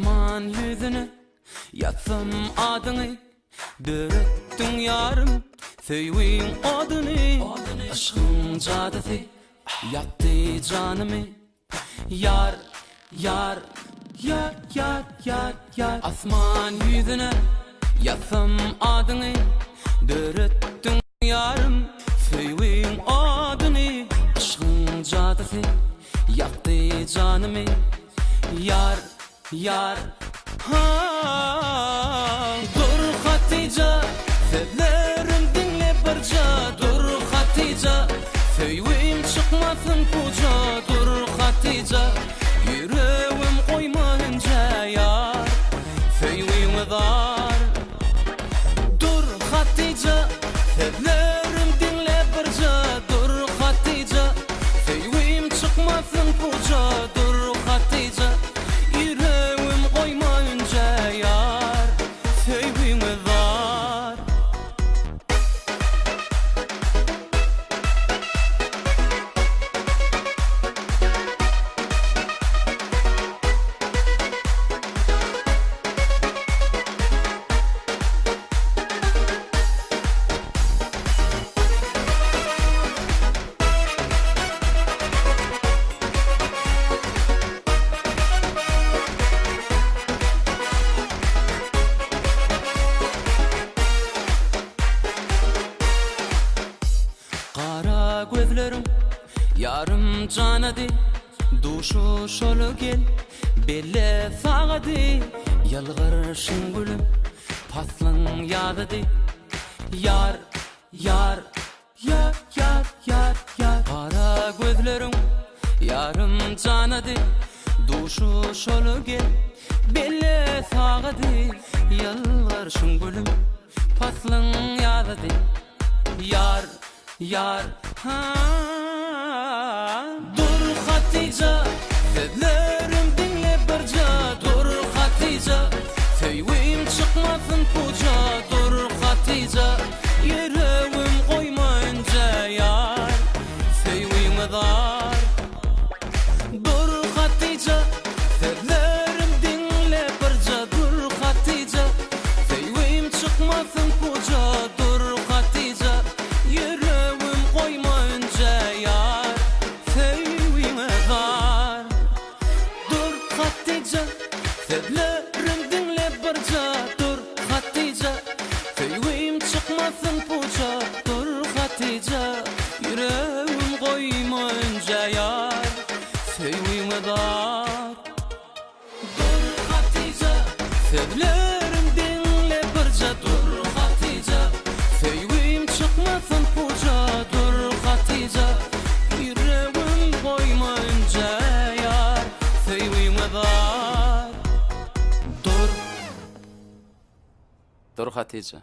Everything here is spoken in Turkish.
Asman yüzüne yatsam adını, dörettün yarım söyleyeyim adını. Aşkın cadısı yaktı canımı. Yar, yar, yar, yar, yar, yar. Asman yüzüne yatsam adını, dörettün yarım söyleyeyim adını. Aşkın cadısı yaktı canımı. Yar, yar, ha. Dur Hatice, sözlerim dinle barca. Dur Hatice, söyleyeyim çıkmasın koca. Dur Hatice, yüreğim koymayınca yar, söyleyeyim dar. Dur Hatice, sözlerim dinle barca. Dur Hatice, söyleyeyim çıkmasın koca. Dur Hatice, yüreğim koymayınca yar, söyleyeyim dar. Kara gözlerim yarım canadı, duşu şolu gel belle sağadı. Yalvarışın gülüm paslın yadıdı. Yar, yar, yar, yar, yar, yar. Kara gözlerim yarım canadı, duşu şolu gel belle sağadı. Yalvarışın gülüm paslın yadıdı. Yar, yar, ha. Dur Hatice, sözlerim dinle barca. Dur Hatice, söyleyeyim çıkmasın koca. Dur Hatice, yüreğim koymayınca yar, söyleyeyim dar. Dur Hatice, sözlerim dinle barca. Dur Hatice, söyleyeyim çıkmasın koca. Dur Hatice, yüreğim koymayınca yar, söyleyeyim dar. Dur Hatice, sözlerim dinle barca. Dur Hatice, söyleyeyim çıkmasın koca. Dur Hatice, yüreğim koymayınca yar, söyleyeyim dar. Dur Hatice, sözlerim dinle barca. Dur Hatice, söyleyeyim çıkmasın koca. Dur Hatice, yüreğim koymayınca yar, söyleyeyim dar. Dur, dur Hatice.